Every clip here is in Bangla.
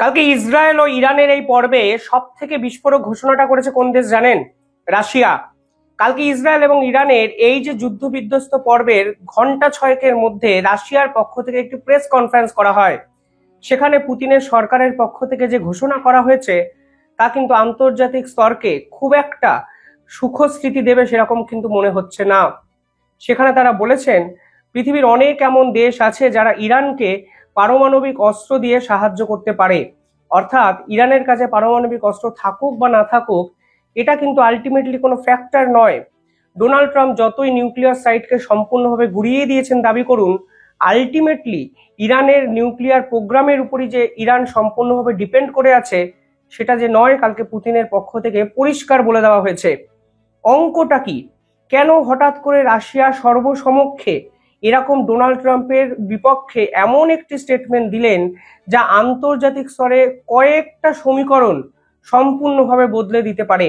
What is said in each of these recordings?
কালকে ইসরায়েল ও ইরানের এই পর্বে সব থেকে বিস্ফোরক ঘোষণাটা করেছে কোন দেশ জানেন? রাশিয়া। কালকে ইসরায়েল এবং ইরানের এই যে যুদ্ধ বিধ্বস্ত পর্বের ঘন্টা ছয়েকের মধ্যে রাশিয়ার পক্ষ থেকে একটি প্রেস কনফারেন্স করা হয়। সেখানে পুতিনের সরকারের পক্ষ থেকে যে ঘোষণা করা হয়েছে তা কিন্তু আন্তর্জাতিক স্তরকে খুব একটা সুখস্মৃতি দেবে সেরকম কিন্তু মনে হচ্ছে না। সেখানে তারা বলেছেন পৃথিবীর অনেক এমন দেশ আছে যারা ইরানকে পারমাণবিক অস্ত্র দিয়ে সাহায্য করতে পারে। অর্থাৎ ইরানের কাছে পারমাণবিক অস্ত্র থাকুক বা না থাকুক, এটা কিন্তু আলটিমেটলি কোনো ফ্যাক্টর নয়। ডোনাল্ড ট্রাম্প যতই নিউক্লিয়ার সাইটকে সম্পূর্ণভাবে ঘুরিয়ে দিয়েছেন দাবি করুন, আলটিমেটলি ইরানের নিউক্লিয়ার প্রোগ্রামের উপরই যে ইরান সম্পূর্ণভাবে ডিপেন্ড করে আছে সেটা যে নয়, কালকে পুতিনের পক্ষ থেকে পরিষ্কার বলে দেওয়া হয়েছে। অঙ্কটা কি? কেন হঠাৎ করে রাশিয়া সর্বসমক্ষে এরকম ডোনাল্ড ট্রাম্পের বিপক্ষে এমন একটি স্টেটমেন্ট দিলেন যা আন্তর্জাতিক স্তরে কয়েকটা সমীকরণ সম্পূর্ণভাবে বদলে দিতে পারে?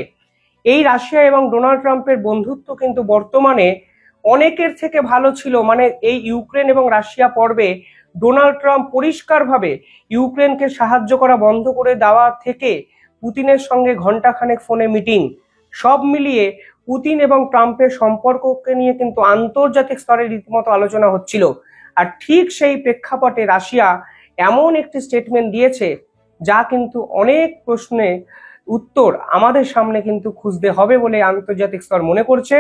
এই রাশিয়া এবং ডোনাল্ড ট্রাম্পের বন্ধুত্ব কিন্তু বর্তমানে অনেকের থেকে ভালো ছিল। মানে এই ইউক্রেন এবং রাশিয়া পর্বে ডোনাল্ড ট্রাম্প পরিষ্কারভাবে ইউক্রেনকে সাহায্য করা বন্ধ করে দেওয়া থেকে পুতিনের সঙ্গে ঘন্টাখানেক ফোনে মিটিং, সব মিলিয়ে পুতিন এবং ট্রাম্পের সম্পর্ককে নিয়ে কিন্তু আন্তর্জাতিক স্তরে রীতিমতো আলোচনা হচ্ছিল। আর ঠিক সেই প্রেক্ষাপটে রাশিয়া এমন একটি স্টেটমেন্ট দিয়েছে যা কিন্তু অনেক প্রশ্নে উত্তর আমাদের সামনে কিন্তু খুঁজতে হবে বলে আন্তর্জাতিক স্তর মনে করছে।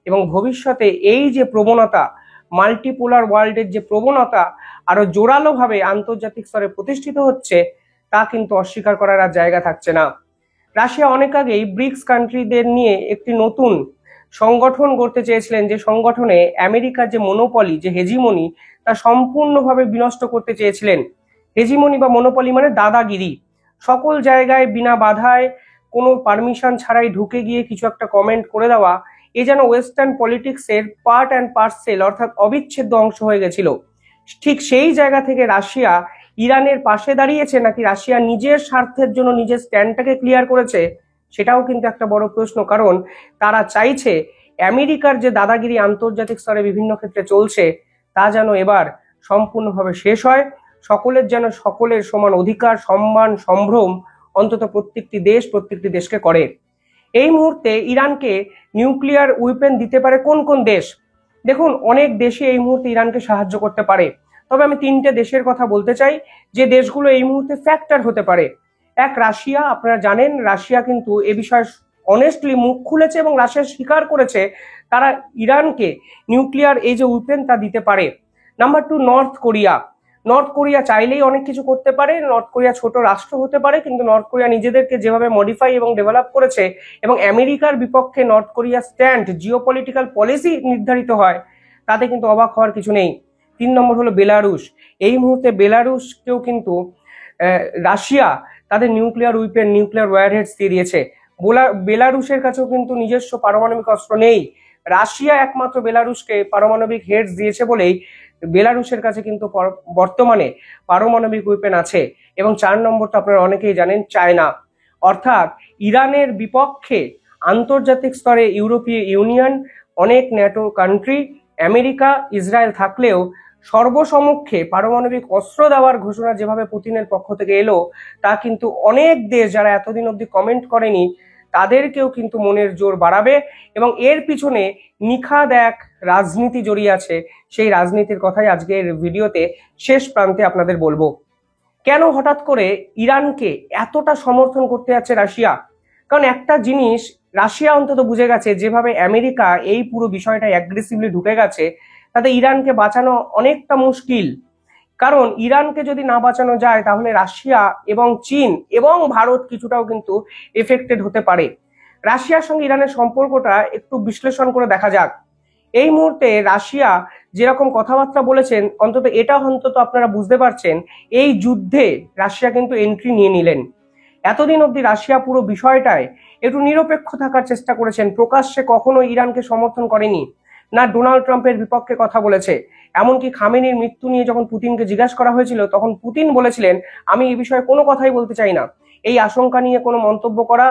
এবং ভবিষ্যতে এই যে প্রবণতা, মাল্টিপোলার ওয়ার্ল্ডের যে প্রবণতা আরো জোরালোভাবে আন্তর্জাতিক স্তরে প্রতিষ্ঠিত হচ্ছে, তা কিন্তু অস্বীকার করার আর জায়গা থাকছে না। রাশিয়া অনেক আগেই ব্রিক্স কান্ট্রিদের নিয়ে একটি নতুন সংগঠন গড়তে চেয়েছিলেন, যে সংগঠনে আমেরিকার যে মনোপলি, যে হেজিমনি, তা সম্পূর্ণভাবে বিনষ্ট করতে চেয়েছিলেন। হেজিমনি বা মনোপলি মানে দাদাগিরি। সকল জায়গায় বিনা বাধায় কোনো পারমিশন ছাড়াই ঢুকে গিয়ে কিছু একটা কমেন্ট করে দেওয়া, এ যেন ওয়েস্টার্ন পলিটিক্সের পার্ট অ্যান্ড পার্সেল, অর্থাৎ অবিচ্ছেদ্য অংশ হয়ে গেছিল। ঠিক সেই জায়গা থেকে রাশিয়া ইরানের পাশে দাঁড়িয়েছে নাকি রাশিয়া নিজের স্বার্থের জন্য নিজের স্ট্যান্ডটাকে ক্লিয়ার করেছে, সেটাও কিন্তু একটা বড় প্রশ্ন। কারণ তারা চাইছে আমেরিকার যে দাদাগিরি আন্তর্জাতিক স্তরে বিভিন্ন ক্ষেত্রে চলছে তা যেন এবার সম্পূর্ণভাবে শেষ হয়। সকলের যেন সকলের সমান অধিকার, সম্মান, সম্ভ্রম অন্তত প্রত্যেকটি দেশকে করে। এই মুহূর্তে ইরানকে নিউক্লিয়ার উইপেন দিতে পারে কোন কোন দেশ? দেখুন, অনেক দেশে এই মুহূর্তে ইরানকে সাহায্য করতে পারে, তবে আমি তিনটে দেশের কথা বলতে চাই যে দেশগুলো এই মুহূর্তে ফ্যাক্টর হতে পারে। এক, রাশিয়া। আপনারা জানেন রাশিয়া কিন্তু এ বিষয়ে অনেস্টলি মুখ খুলেছে এবং রাশিয়া স্বীকার করেছে তারা ইরানকে নিউক্লিয়ার এই যে উইপেন তা দিতে পারে। Number two, North Korea. North Korea চাইলেই অনেক কিছু করতে পারে। নর্থ কোরিয়া ছোট রাষ্ট্র হতে পারে, কিন্তু নর্থ কোরিয়া নিজেদেরকে যেভাবে মডিফাই এবং ডেভেলপ করেছে এবং আমেরিকার বিপক্ষে north Korea stand, geopolitical policy নির্ধারিত হয়, তাতে কিন্তু অবাক হওয়ার কিছু নেই। 3 নম্বর হলো বেলারুশ। এই মুহূর্তে বেলারুশকেও কিন্তু রাশিয়া তাদের নিউক্লিয়ার উইপেন, নিউক্লিয়ার ওয়ারহেডস দিয়ে দিয়েছে। বেলারুশের কাছেও কিন্তু নিজস্ব পারমাণবিক অস্ত্র নেই। রাশিয়া একমাত্র বেলারুশকে পারমাণবিক হেডস দিয়েছে বলেই বেলারুশের কাছে কিন্তু বর্তমানে পারমাণবিক উইপেন আছে। এবং 4 নম্বর তো আপনারা অনেকেই জানেন, চায়না। অর্থাৎ ইরানের বিপক্ষে আন্তর্জাতিক স্তরে ইউরোপীয় ইউনিয়ন, অনেক ন্যাটো কান্ট্রি, আমেরিকা, ইসরায়েল থাকলেও সর্বসমক্ষে পারমাণবিক অস্ত্র দেওয়ার ঘোষণা যেভাবে পুতিনের পক্ষ থেকে এলো, তা কিন্তু অনেক দেশ যারা এতদিন অবধি কমেন্ট করেনি তাদেরকেও কিন্তু মনের জোর বাড়াবে। এবং এর পিছনে নিখাদ এক রাজনীতি জড়িয়ে আছে। সেই রাজনীতির কথাই আজকের ভিডিওতে শেষ প্রান্তে আপনাদের বলবো। কেন হঠাৎ করে ইরানকে এতটা সমর্থন করতে যাচ্ছে রাশিয়া? কারণ একটা জিনিস রাশিয়া অন্তত বুঝে গেছে, যেভাবে আমেরিকা এই পুরো বিষয়টা অ্যাগ্রেসিভলি ঢুকে গেছে তাতে ইরানকে বাঁচানো অনেকটা মুশকিল। কারণ ইরানকে যদি না বাঁচানো যায় তাহলে রাশিয়া এবং চীন এবং ভারত কিছুটাও কিন্তু এফেক্টেড হতে পারে। রাশিয়ার সঙ্গে ইরানের সম্পর্কটা একটু বিশ্লেষণ করে দেখা যাক। এই মুহূর্তে রাশিয়া যেরকম কথাবার্তা বলেছেন, অন্তত আপনারা বুঝতে পারছেন এই যুদ্ধে রাশিয়া কিন্তু এন্ট্রি নিয়ে নিলেন। এতদিন অবধি রাশিয়া পুরো বিষয়টায় একটু নিরপেক্ষ থাকার চেষ্টা করেছেন, প্রকাশ্যে কখনো ইরানকে সমর্থন করেনি, না ডোনাল্ড ট্রাম্পের বিপক্ষে কথা বলেছে। এমনকি খামেনির মৃত্যু নিয়ে যখন পুতিনকে জিজ্ঞাসা করা হয়েছিল তখন পুতিন বলেছিলেন, আমি এই বিষয়ে কোনো কথাই বলতে চাই না, এই আশঙ্কা নিয়ে কোনো মন্তব্য করা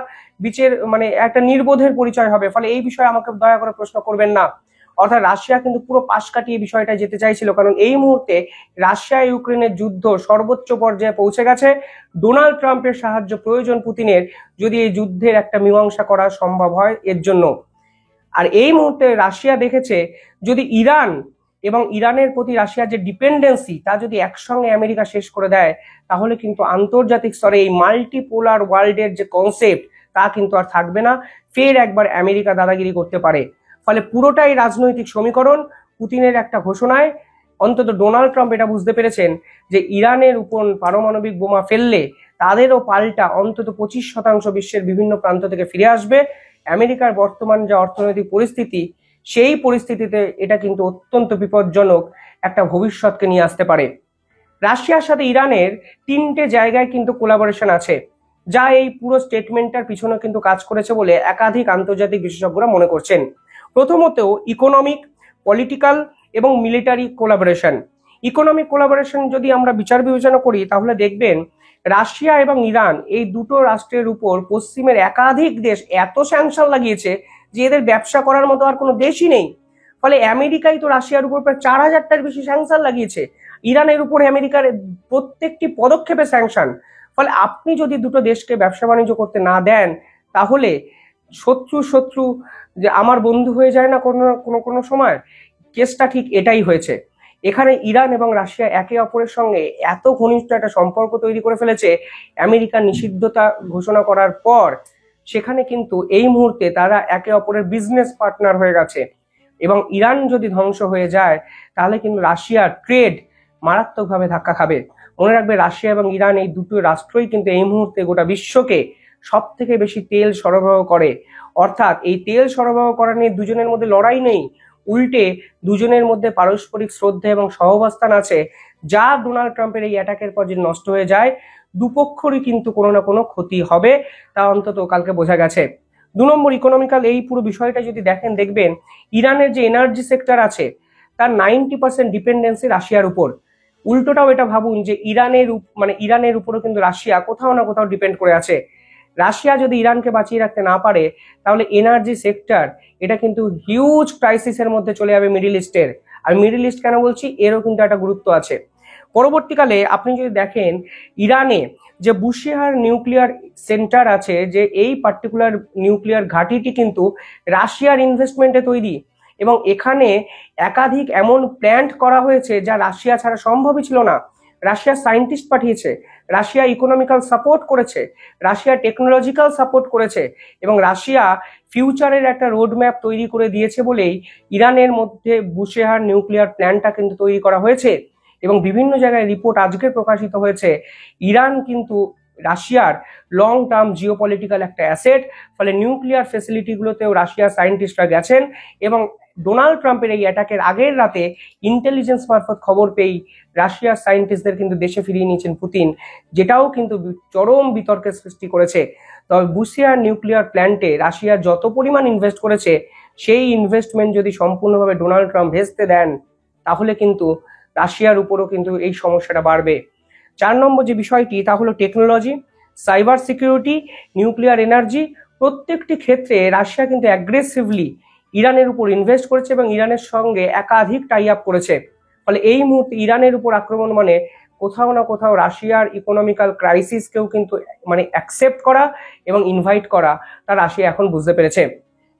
একটা নির্বোধের পরিচয় হবে, ফলে এই বিষয়ে আমাকে দয়া করে প্রশ্ন করবেন না। অর্থাৎ রাশিয়া কিন্তু পুরো পাশ কাটিয়ে বিষয়টা যেতে চাইছিল, কারণ এই মুহূর্তে রাশিয়া ইউক্রেনের যুদ্ধ সর্বোচ্চ পর্যায়ে পৌঁছে গেছে। ডোনাল্ড ট্রাম্পের সাহায্য প্রয়োজন পুতিনের, যদি এই যুদ্ধের একটা মীমাংসা করা সম্ভব হয় এর জন্য। আর এই মুহূর্তে রাশিয়া দেখেছে যদি ইরান এবং ইরানের প্রতি রাশিয়ার যে ডিপেন্ডেন্সি তা যদি একসঙ্গে আমেরিকা শেষ করে দেয়, তাহলে কিন্তু আন্তর্জাতিক স্তরে এই মাল্টিপোলার ওয়ার্ল্ডের যে কনসেপ্ট তা কিন্তু আর থাকবে না, ফের একবার আমেরিকা দাদাগিরি করতে পারে। ফলে পুরোটাই রাজনৈতিক সমীকরণ। পুতিনের একটা ঘোষণায় অন্তত ডোনাল্ড ট্রাম্প এটা বুঝতে পেরেছেন যে ইরানের উপর পারমাণবিক বোমা ফেললে তাদেরও পাল্টা অন্তত 25% বিশ্বের বিভিন্ন প্রান্ত থেকে ফিরে আসবে। আমেরিকার বর্তমান যে অর্থনৈতিক পরিস্থিতি, সেই পরিস্থিতিতে এটা কিন্তু অত্যন্ত বিপজ্জনক একটা ভবিষ্যৎকে নিয়ে আসতে পারে। রাশিয়ার সাথে ইরানের 3টে জায়গায় কিন্তু কোলাবোরেশন আছে, যা এই পুরো স্টেটমেন্টটার পিছনে কিন্তু কাজ করেছে বলে একাধিক আন্তর্জাতিক বিশেষজ্ঞরা মনে করছেন। প্রথমত ইকোনমিক, পলিটিক্যাল এবং মিলিটারি কোলাবোরেশন। ইকোনমিক কোলাবোরেশন যদি আমরা বিচার বিবেচনা করি, তাহলে দেখবেন রাশিয়া এবং ইরান এই দুটো রাষ্ট্রের উপর পশ্চিমের একাধিক দেশ এত স্যাংশন লাগিয়েছে যে এদের ব্যবসা করার মতো আর কোনো দেশই নেই। ফলে আমেরিকাই তো রাশিয়ার উপর প্রায় 4000টার বেশি স্যাংশন লাগিয়েছে, ইরানের উপরে আমেরিকার প্রত্যেকটি পদক্ষেপে স্যাংশন। ফলে আপনি যদি দুটো দেশকে ব্যবসা বাণিজ্য করতে না দেন, তাহলে শত্রু শত্রু যে আমার বন্ধু হয়ে যায় না কোনো কোনো কোনো সময়, কেসটা ঠিক এটাই হয়েছে। এখানে ইরান এবং রাশিয়া একে অপরের সঙ্গে এত ঘনিষ্ঠ একটা সম্পর্ক তৈরি করে ফেলেছে আমেরিকার নিষিদ্ধতা ঘোষণা করার পর। সেখানে কিন্তু এই মুহূর্তে তারা একে অপরের বিজনেস পার্টনার হয়ে গেছে, এবং ইরান যদি ধ্বংস হয়ে যায় তাহলে কিন্তু রাশিয়ার ট্রেড মারাত্মকভাবে ধাক্কা খাবে। মনে রাখবে, রাশিয়া এবং ইরান এই দুটো রাষ্ট্রই কিন্তু এই মুহূর্তে গোটা বিশ্বকে সব থেকে বেশি তেল সরবরাহ করে। অর্থাৎ এই তেল সরবরাহ করা নিয়ে দুজনের মধ্যে লড়াই নেই, উল্টে দুজনের মধ্যে পারস্পরিক শ্রদ্ধা এবং সহাবস্থান আছে, যা ডোনাল্ড ট্রাম্পের এই অ্যাটাকের পর যদি নষ্ট হয়ে যায়, দুপক্ষরই কিন্তু কোনো না কোনো ক্ষতি হবে, তা অন্তত কালকে বোঝা গেছে। 2 নম্বর ইকোনমিক্যাল এই পুরো বিষয়টা যদি দেখবেন ইরানের যে এনার্জি সেক্টর আছে তার 90% ডিপেন্ডেন্সি রাশিয়ার উপর। উল্টোটাও এটা ভাবুন যে ইরানের উপরও কিন্তু রাশিয়া কোথাও না কোথাও ডিপেন্ড করে আছে। রাশিয়া যদি ইরানকে বাঁচিয়ে রাখতে না পারে, তাহলে এনার্জি সেক্টর এটা কিন্তু হিউজ ক্রাইসিসের মধ্যে চলে যাবে মিডল ইস্টের। আর মিডল ইস্ট কেন বলছি, এরও কিন্তু একটা গুরুত্ব আছে। পরবর্তীকালে আপনি যদি দেখেন ইরানে যে বুশেহার নিউক্লিয়ার সেন্টার আছে, যে এই পার্টিকুলার নিউক্লিয়ার ঘাঁটিটি কিন্তু রাশিয়ার ইনভেস্টমেন্টে তৈরি, এবং এখানে একাধিক এমন প্ল্যান্ট করা হয়েছে যা রাশিয়া ছাড়া সম্ভবই ছিল না। রাশিয়া সায়েন্টিস্ট পাঠিয়েছে, রাশিয়া ইকোনমিক্যাল সাপোর্ট করেছে, রাশিয়া টেকনোলজিক্যাল সাপোর্ট করেছে, এবং রাশিয়া ফিউচারের একটা রোডম্যাপ তৈরি করে দিয়েছে বলেই ইরানের মধ্যে বুশেহার নিউক্লিয়ার প্ল্যান্টটা কিন্তু তৈরি করা হয়েছে। এবং বিভিন্ন জায়গায় রিপোর্ট আজকে প্রকাশিত হয়েছে, ইরান কিন্তু রাশিয়ার লং টার্ম জিওপলিটিক্যাল একটা অ্যাসেট। ফলে নিউক্লিয়ার ফেসিলিটিগুলোতেও রাশিয়ার সায়েন্টিস্টরা গেছেন, এবং ডোনাল্ড ট্রাম্পের এই অ্যাটাকের আগের রাতে ইন্টেলিজেন্স মারফত খবর পেয়েই রাশিয়ার সায়েন্টিস্টদের কিন্তু দেশে ফিরিয়ে নিয়েছেন পুতিন, যেটাও কিন্তু চরম বিতর্কের সৃষ্টি করেছে। তবে বুশেহার নিউক্লিয়ার প্ল্যান্টে রাশিয়া যত পরিমাণ ইনভেস্ট করেছে, সেই ইনভেস্টমেন্ট যদি সম্পূর্ণভাবে ডোনাল্ড ট্রাম্প ভেস্তে দেন, তাহলে কিন্তু রাশিয়ার উপরও কিন্তু এই সমস্যাটা বাড়বে। 4 নম্বর যে বিষয়টি তা হলো technology, cyber security, nuclear energy. প্রত্যেকটি ক্ষেত্রে রাশিয়া কিন্তু অ্যাগ্রেসিভলি ইরানের উপর ইনভেস্ট করেছে এবং ইরানের সঙ্গে একাধিক টাই আপ করেছে। ফলে এই মুহূর্তে ইরানের উপর আক্রমণ মানে কোথাও না কোথাও রাশিয়ার ইকোনমিক্যাল ক্রাইসিসকেও কিন্তু অ্যাকসেপ্ট করা এবং ইনভাইট করা, তা রাশিয়া এখন বুঝতে পেরেছে।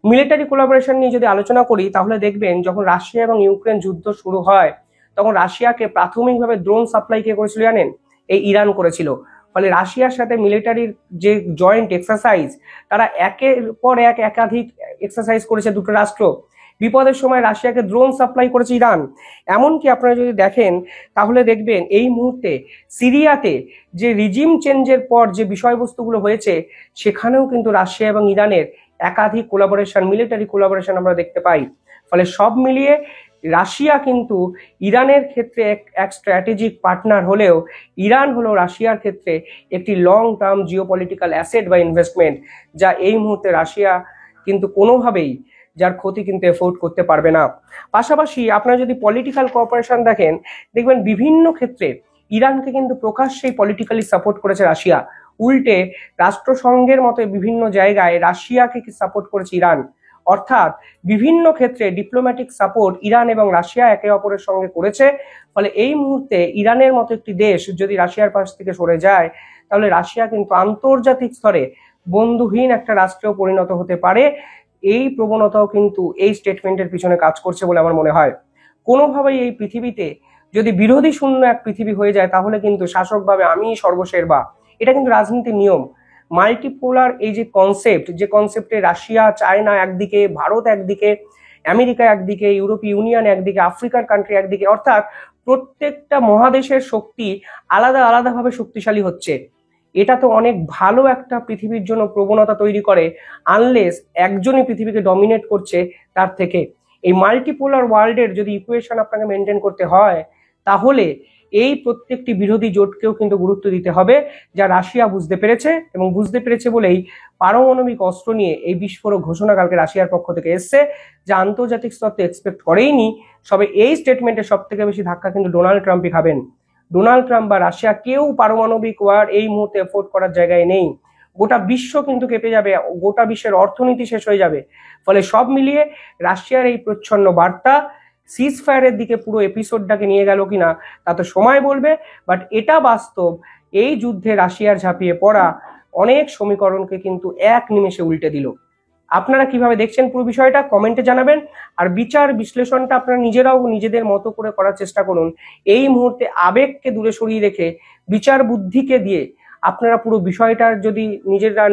মিলিটারি কোলাবোরেশন নিয়ে যদি আলোচনা করি, তাহলে দেখবেন যখন রাশিয়া এবং ইউক্রেন যুদ্ধ শুরু হয়, তখন রাশিয়াকে প্রাথমিকভাবে ড্রোন সাপ্লাই কে করেছিল জানেন? এই ইরান করেছিল। ফলে রাশিয়ার সাথে মিলিটারির যে জয়েন্ট এক্সারসাইজ, তারা একের পর একাধিক এক্সারসাইজ করেছে দুটো রাষ্ট্র। বিপদের সময় রাশিয়াকে ড্রোন সাপ্লাই করেছে ইরান। এমনকি আপনারা যদি দেখেন, তাহলে দেখবেন এই মুহূর্তে সিরিয়াতে যে রিজিম চেঞ্জের পর যে বিষয়বস্তুগুলো হয়েছে, সেখানেও কিন্তু রাশিয়া এবং ইরানের একাধিক কোলাবোরেশন, মিলিটারি কোলাবোরেশন আমরা দেখতে পাই। ফলে সব মিলিয়ে রাশিয়া কিন্তু ইরানের ক্ষেত্রে এক স্ট্র্যাটেজিক পার্টনার হলেও ইরান হলো রাশিয়ার ক্ষেত্রে একটি লং টার্ম জিওপলিটিক্যাল অ্যাসেট বা ইনভেস্টমেন্ট, যা এই মুহূর্তে রাশিয়া কিন্তু কোনোভাবেই যার ক্ষতি কিন্তু এফোর্ড করতে পারবে না। পাশাপাশি আপনারা যদি পলিটিক্যাল কোঅপারেশন দেখেন, দেখবেন বিভিন্ন ক্ষেত্রে ইরানকে কিন্তু প্রকাশ্যেই পলিটিক্যালি সাপোর্ট করেছে রাশিয়া। উল্টে রাষ্ট্রসংঘের মতো বিভিন্ন জায়গায় রাশিয়াকে সাপোর্ট করেছে ইরান। অর্থাৎ বিভিন্ন ক্ষেত্রে ডিপ্লোম্যাটিক সাপোর্ট ইরান এবং রাশিয়া একে অপরের সঙ্গে করেছে। ফলে এই মুহূর্তে ইরানের মতো একটি দেশ যদি রাশিয়ার পাশ থেকে সরে যায়, তাহলে রাশিয়া কিন্তু আন্তর্জাতিক স্তরে বন্ধুহীন একটা রাষ্ট্রেও পরিণত হতে পারে। এই প্রবণতাও কিন্তু এই স্টেটমেন্টের পিছনে কাজ করছে বলে আমার মনে হয়। কোনোভাবেই এই পৃথিবীতে যদি বিরোধী শূন্য এক পৃথিবী হয়ে যায়, তাহলে কিন্তু শাসকভাবে আমি সর্বশেরবা, এটা কিন্তু রাজনীতির নিয়ম। মাল্টিপোলার এই যে কনসেপ্টে রাশিয়া, চায়না একদিকে, ভারত একদিকে, আমেরিকা একদিকে, ইউরোপীয় ইউনিয়ন একদিকে, আফ্রিকার কান্ট্রি একদিকে, অর্থাৎ প্রত্যেকটা মহাদেশের শক্তি আলাদা আলাদাভাবে শক্তিশালী হচ্ছে। এটা তো অনেক ভালো একটা পৃথিবীর জন্য প্রবণতা তৈরি করে, আনলেস একজনই পৃথিবীকে ডমিনেট করছে তার থেকে। এই মাল্টিপোলার ওয়ার্ল্ডের যদি ইকুয়েশন আপনাকে মেনটেন করতে হয়, তাহলে এই প্রত্যেকটি বিরোধী জোটকেও কিন্তু গুরুত্ব দিতে হবে, যা রাশিয়া বুঝতে পেরেছে, এবং বুঝতে পেরেছে বলেই পারমাণবিক অস্ত্র নিয়ে এই বিস্ফোরক ঘোষণা কালকে রাশিয়ার পক্ষ থেকে এসছে, যা আন্তর্জাতিক স্তরে এক্সপেক্ট করেইনি। সবে এই স্টেটমেন্টের সব থেকে বেশি ধাক্কা কিন্তু ডোনাল্ড ট্রাম্পই খাবেন। ডোনাল্ড ট্রাম্প বা রাশিয়া কেউ পারমাণবিক ওয়ার এই মুহূর্তে এফোর্ড করার জায়গায় নেই। গোটা বিশ্ব কিন্তু কেঁপে যাবে, গোটা বিশ্বের অর্থনীতি শেষ হয়ে যাবে। ফলে সব মিলিয়ে রাশিয়ার এই প্রচ্ছন্ন বার্তা সিজ ফায়ারের দিকে পুরো এপিসোডটাকে নিয়ে গেল কিনা তা তো সময় বলবে, বাট এটা বাস্তব। এই যুদ্ধে রাশিয়ার ঝাঁপিয়ে পড়া অনেক সমীকরণকে কিন্তু এক নিমেষে উল্টে দিল। আপনারা কিভাবে দেখছেন পুরো বিষয়টা কমেন্টে জানাবেন। আর বিচার বিশ্লেষণটা আপনারা নিজেরাও নিজেদের মতো করে করার চেষ্টা করুন। এই মুহূর্তে আবেগকে দূরে সরিয়ে রেখে বিচার বুদ্ধিকে দিয়ে আপনারা পুরো বিষয়টার যদি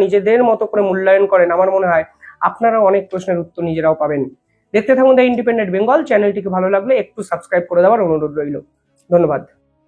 নিজেদের মতো করে মূল্যায়ন করেন, আমার মনে হয় আপনারা অনেক প্রশ্নের উত্তর নিজেরাও পাবেন। দেখতে থাকুন দ্য ইন্ডিপেন্ডেন্ট বেঙ্গল। চ্যানেলটিকে ভালো লাগলে একটু সাবস্ক্রাইব করে দেওয়ার অনুরোধ রইল। ধন্যবাদ।